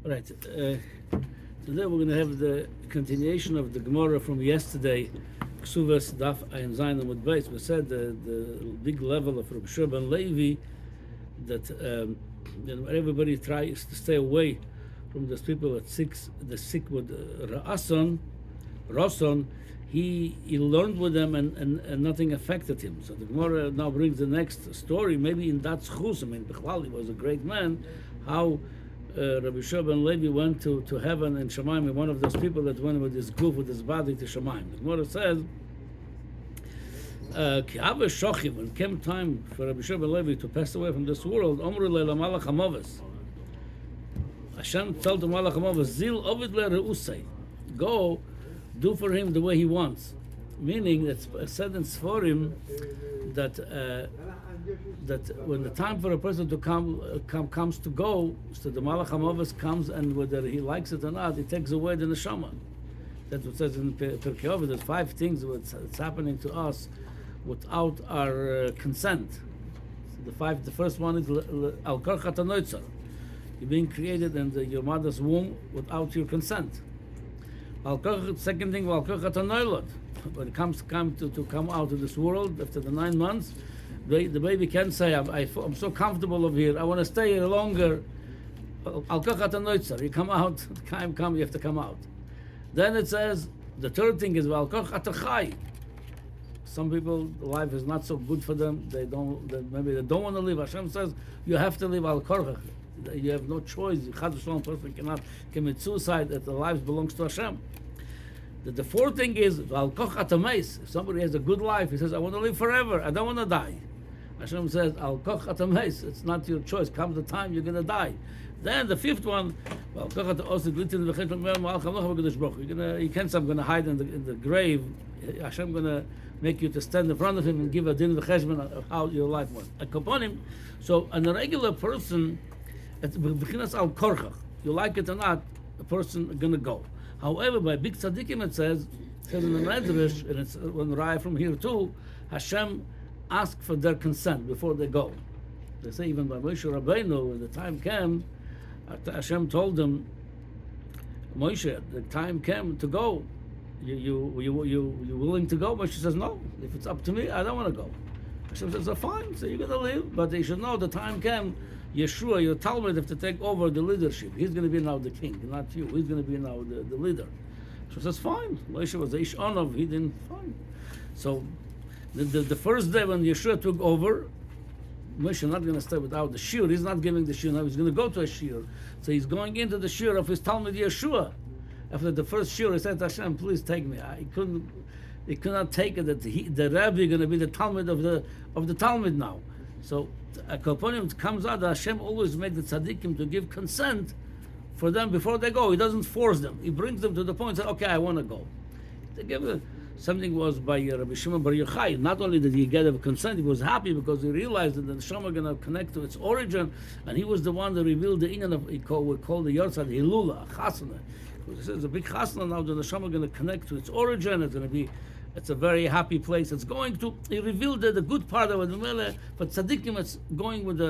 Right. Today we're going to have the continuation of the Gemara from yesterday. Ksuvas Daf Ein Zayin Amud Beis. We said the big level of R Yehoshua Ben Levi that everybody tries to stay away from those people the sick with Rason. He learned with them and nothing affected him. So the Gemara now brings the next story. Maybe in that schus, I mean, Bechlal, he was a great man. How Rabbi Yehoshua Ben Levi went to heaven and Shemaim, one of those people that went with his goof, with his body to Shemaim. The Gemara says, when came time for Rabbi Yehoshua Ben Levi to pass away from this world, Omru le Malach Hamaves. Hashem told the Malach Hamaves, Zil ovid le reusay, go do for him the way he wants. Meaning that said in Sforim that when the time for a person to comes to go, so the Malach Hamaves comes, and whether he likes it or not, he takes away the neshama. That's what it says in Pirkei Avos. There's 5 things that's happening to us without our consent. So the first one is al korchat hanoitzer. You're being created in your mother's womb without your consent. Second thing, al korchat hanoilod. When it comes time to come out of this world after the 9 months, the baby can say, I'm so comfortable over here, I want to stay here longer. Al korchat hanoitzer. You come out, time come, you have to come out. Then it says, the third thing is al korchat hachai. Some people, life is not so good for them. Maybe they don't want to live. Hashem says you have to live al korach. You have no choice. Chad v'shalom, person cannot commit suicide. That the life belongs to Hashem. The fourth thing is al korach atameis. If somebody has a good life, he says, I want to live forever. I don't want to die. Hashem says al korach atameis. It's not your choice. Comes the time you're going to die. Then the fifth one, you can't say I'm going to hide in the grave. Hashem going to make you to stand in front of him and give a din v'cheshbon of how your life was. So a regular person, al korchach, you like it or not, a person is going to go. However, by big tzaddikim it says in the Medrash, and it's when Raya from here too, Hashem asked for their consent before they go. They say even by Moshe Rabbeinu, when the time came, Hashem told them, Moshe, the time came to go. You willing to go? Moshe says, no. If it's up to me, I don't want to go. Hashem says, oh, fine. So you're going to live. But they should know the time came. Yeshua, your Talmud, have to take over the leadership. He's going to be now the king, not you. He's going to be now the leader. Hashem says, fine. Moshe was the Ish Onov. He didn't. Fine. So the first day when Yeshua took over, Moshe not going to stay without the shiur. He's not giving the shiur now. He's going to go to a shiur. So he's going into the shiur of his Talmud Yeshua. After the first shiur, he said, Hashem, please take me. He could not take it that the Rebbe is going to be the Talmud of the Talmud now. So a Koponim comes out that Hashem always makes the tzaddikim to give consent for them before they go. He doesn't force them. He brings them to the point and says, okay, I want to go. They give something was by Rabbi Shimon Bar Yochai. Not only did he get a consent, he was happy because he realized that the neshama going to connect to its origin, and he was the one that revealed the inyan of we call the Yortzad Hilula, Chasana. It's a big chasna now. The neshama going to connect to its origin. It's a very happy place. He revealed the good part of it. But tzaddikim, it's going with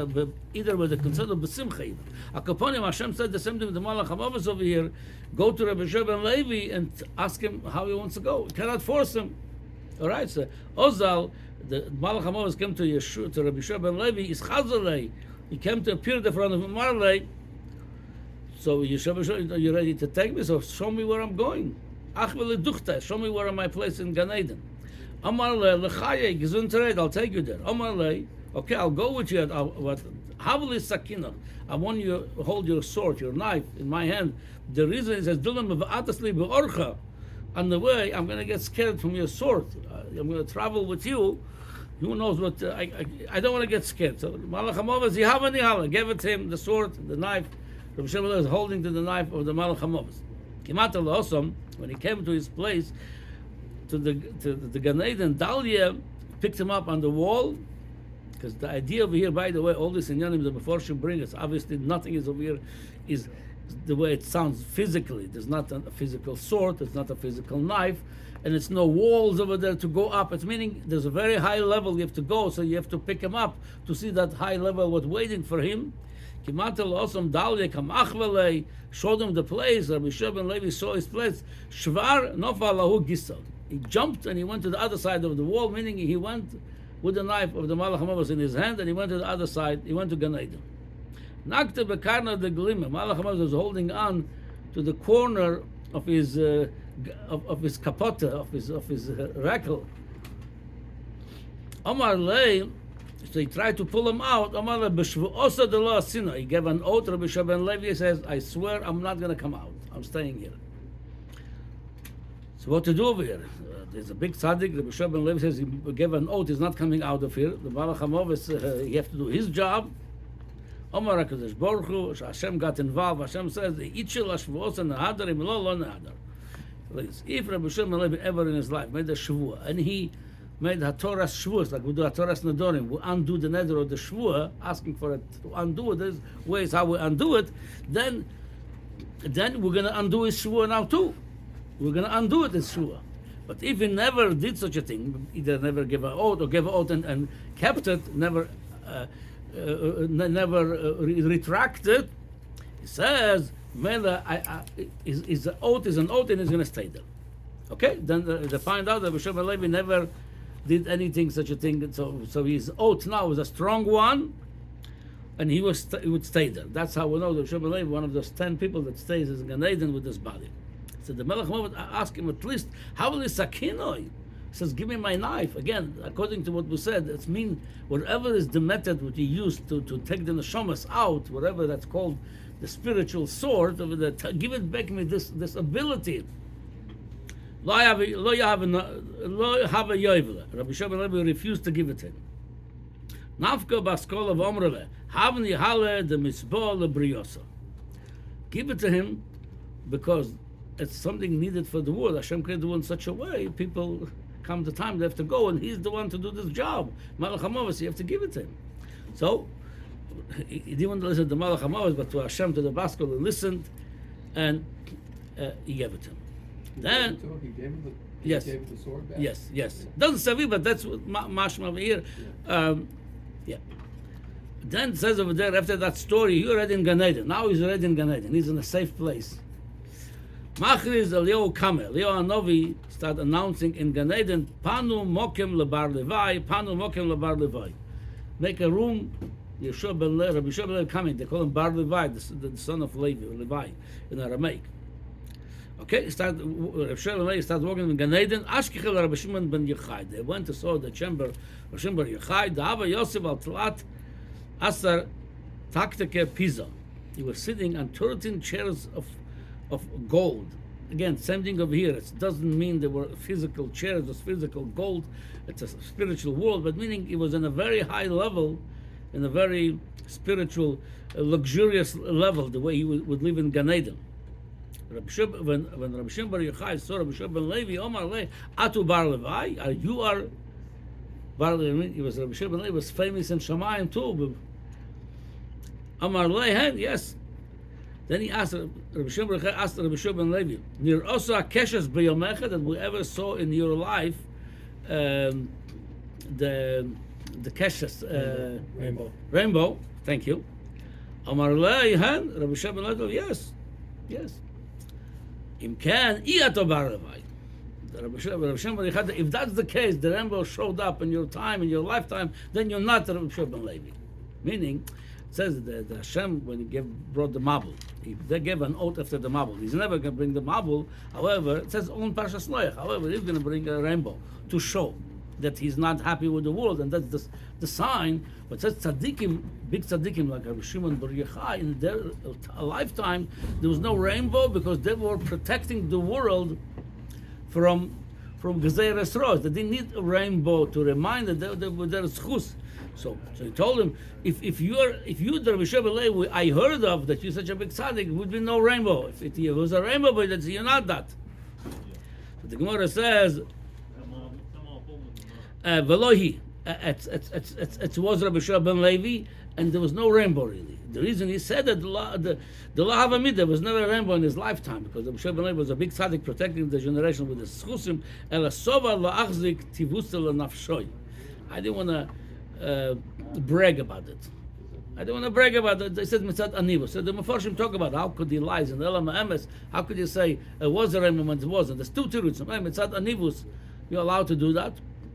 either with the consent of besimcha. Akaponim, Hashem said the same thing with the Malach Hamaves over here. Go to Rabbi Yehoshua Ben Levi and ask him how he wants to go. You cannot force him. All right. So Ozal, the Malach Hamaves came to Rabbi Yehoshua Ben Levi. Is Chazalei. He came to appear in front of him. Marlei. So Yeshua, are you ready to take me? So show me where I'm going. Show me where am I placed in Gan Eden. Amar lechaye gesundheit. I'll take you there. Amar le, okay, I'll go with you. Havli sakina. I want you to hold your sword, your knife in my hand. The reason is that on the way, I'm going to get scared from your sword. I'm going to travel with you. Who knows what? I don't want to get scared. So Malach Hamaves, Yehavani Hala, gave it to him the sword, the knife. Rabbi Shimon was holding to the knife of the Malach Hamaves. Kimat al-Osam, when he came to his place, to the Gan Eden, Dalia picked him up on the wall, because the idea over here, by the way, all this inyanim the Meforshim bring us, obviously nothing is over here is the way it sounds physically. There's not a physical sword, there's not a physical knife, and it's no walls over there to go up. It's meaning there's a very high level you have to go, so you have to pick him up to see that high level what's waiting for him. Kimatel Osam Dalia Kamachvale showed him the place. Rabbi Yehoshua Ben Levi saw his place. Shvar Nofal Lahu Gisel. He jumped and he went to the other side of the wall, meaning he went with the knife of the Malach Hamaves in his hand, and he went to the other side. He went to Gan Eden. Nakte Bekarna de Glima. Malach Hamaves was holding on to the corner of his kapota, of his rackle. Omar Lei. So he tried to pull him out. He gave an oath. Rabbi Yehoshua Ben Levi says, I swear I'm not going to come out. I'm staying here. So what to do over here? There's a big tzaddik. Rabbi Yehoshua Ben Levi says he gave an oath. He's not coming out of here. The Malach Hamaves, he has to do his job. Omar HaKadosh Baruch Hu, Hashem got involved. Hashem says, please, if Rabbi Yehoshua Ben Levi ever in his life made a shvuah, and he made HaTorah shvuas, like we do HaTorah Nadorim, we undo the neder of the shvuah, asking for it to undo it. There's ways how we undo it. Then we're going to undo his shvuah now too. We're going to undo it, his shvuah. But if he never did such a thing, either never gave an oath or gave an oath and kept it, never retracted, he says, his oath is an oath and he's going to stay there. Okay? Then they find out that Rabbi Yehoshua Ben Levi never did anything, such a thing. So his oath now is a strong one, and he would stay there. That's how we know that Rabbi Yehoshua Ben Levi, one of those 10 people that stays in Gan Eden with his body. So the Malach Hamaves asked him at least, how will he sakinoi? He says, give me my knife. Again, according to what we said, it's mean whatever is the method which he used to take the neshamas out, whatever that's called the spiritual sword, give it back me this ability. Lo have a yovel. Rabbi Yehoshua Ben Levi refused to give it to him. Nafka baskol of Omrele, havni hale de misbah lebriosa. Give it to him because it's something needed for the world. Hashem created the world in such a way, people come the time they have to go, and he's the one to do this job. Malach Hamaves, you have to give it to him. So he didn't want to listen to Malach Hamaves, but to Hashem, to the baskol, he listened, and he gave it to him. Then, he gave him the sword back? Yes. Doesn't say we, but that's what mashma over here. Yeah. Then it says over there, after that story, he already in Gan Eden. Now he's already in Gan Eden. He's in a safe place. Machriz Eliyahu Kameh. Eliyahu Hanavi started announcing in Gan Eden, Panu Mokem Lebar Levi, Panu Mokem Lebar Levi. Make a room. Rabbi Yehoshua Ben Levi coming. They call him Bar Levi, the son of Levi in Aramaic. Okay, Rabbi Yehoshua Ben Levi started walking in Gan Eden. Ashkichel Rabbi Shimon ben Yochai. They went to saw the chamber of Shimon ben Yochai. Da'ava Yosef al Tlat Asar Takteke Pisa. He was sitting on 13 chairs of gold. Again, same thing over here. It doesn't mean there were physical chairs or physical gold. It's a spiritual world, but meaning it was in a very high level, in a very spiritual, luxurious level, the way he would live in Gan Eden. When Rabbi Shimon bar Yochai saw Rabbi Yehoshua Ben Levi, Omar Lei, Atu Bar Levi, you are Bar Levi. He was Rabbi Yehoshua Ben Levi was famous in Shamayim too. Omar Lei, yes. Then he asked Rabbi Yehoshua Ben Levi, Nir Osa Keshes B'Yomecha, that we ever saw in your life, the Keshes rainbow. Thank you. Omar Lei, Rabbi Yehoshua Ben Levi, yes. Im Ken Iato Bar Levi. If that's the case, the rainbow showed up in your time, in your lifetime, then you're not Rabbi Yehoshua Ben Levi. Meaning, it says that the Hashem, when he brought the Mabul, they gave an oath after the Mabul. He's never going to bring the Mabul. However, it says on Parshas Noach. However, he's going to bring a rainbow to show that he's not happy with the world, and that's the sign. But it says tzaddikim, big tzaddikim like Rabbi Shimon bar Yochai, in their lifetime, there was no rainbow because they were protecting the world from Gezeres Rosh. They didn't need a rainbow to remind that they were their schus. So he told him, if you the Rabbi Yehoshua Ben Levi I heard of, that you're such a big tzaddik, would be no rainbow. If it was a rainbow, but you're not that. So the Gemara says, Velohi, it was Rabbi Yehoshua Ben Levi, and there was no rainbow really. The reason he said that the law Havamid, there was never a rainbow in his lifetime, because Rabbi Yehoshua Ben Levi was a big tzaddik protecting the generation with his schusim. Ela sova lo achzik tivusel nafshoy. I didn't want to brag about it. I don't want to brag about it. They said mitzad anivus. So the Mefarshim talk about how could he lies in the Elam Emes. How could you say it was a rainbow when it wasn't? There's two tirutzim. Mitzad anivus, you're allowed to do that.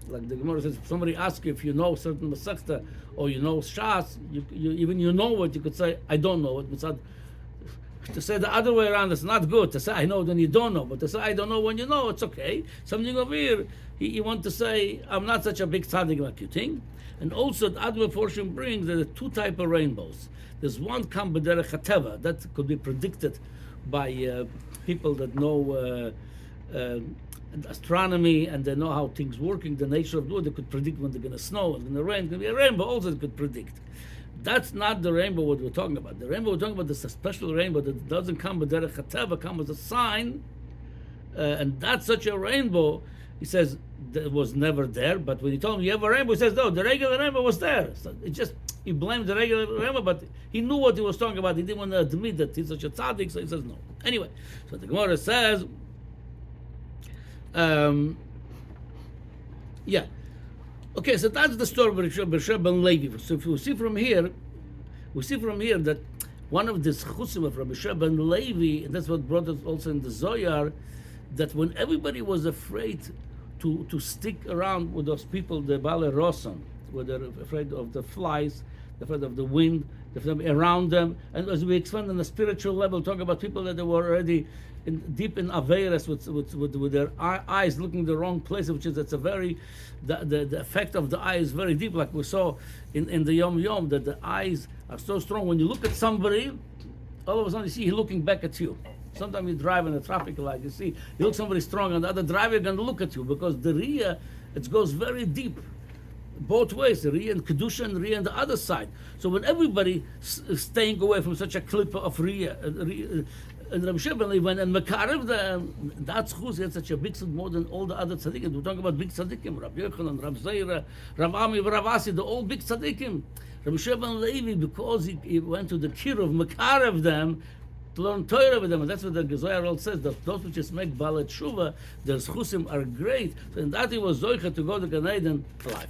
Like the Gemara says, if somebody asks you if you know certain masechta or you know shas, you know what, you could say I don't know it. Mitzad. To say the other way around, it's not good. To say I know when you don't know, but to say I don't know when you know, it's okay. Something over here, you want to say I'm not such a big tzaddik like you think. And also, the Admir Fortune brings there are two types of rainbows. There's one come b'derech hateva that could be predicted by people that know astronomy and they know how things working, the nature of the world. They could predict when they're going to snow and when the rain. It's going to be a rainbow. Also, they could predict. That's not the rainbow what we're talking about. The rainbow we're talking about is a special rainbow that doesn't come b'derech hateva, comes as a sign, and that's such a rainbow. He says that was never there, but when he told him you have a rainbow, he says no, the regular rainbow was there. So it just he blamed the regular rainbow, but he knew what he was talking about. He didn't want to admit that he's such a tzaddik, so he says no. Anyway, so the Gemara says, yeah, okay, so that's the story of R Yehoshua Ben Levi. So if we see from here that one of the chusim of R Yehoshua Ben Levi, and that's what brought us also in the Zohar, that when everybody was afraid to stick around with those people, the Bale Rosan, where they're afraid of the flies, afraid of the wind, afraid around them, and as we explained on the spiritual level, talk about people that they were already deep in Averis with their eyes looking the wrong place, which is it's a very the effect of the eye is very deep, like we saw in the Yom Yom, that the eyes are so strong. When you look at somebody, all of a sudden you see he looking back at you. Sometimes you drive in a traffic light, you see, you look somebody strong, and the other driver is going to look at you because the Riyah, it goes very deep, both ways, the Riyah and Kedusha and Riyah on the other side. So when everybody is staying away from such a clip of Riyah, and Rabbi Yehoshua Ben Levi and Mekarev, that's who's had such a big tzaddik more than all the other tzaddikim. We're talking about big tzaddikim, Rabbi Yochanan, Rabbi Zeira, Rabbi Ami, Rabbi Asi, the all big tzaddikim. Rabbi Yehoshua Ben Levi, because he went to the Kirov, Mekarev them, to learn Torah with them, and that's what the Zohar says, that those which just make Baal Tshuva, their schusim are great. So in that he was Zoicha to go to Gan Eden alive.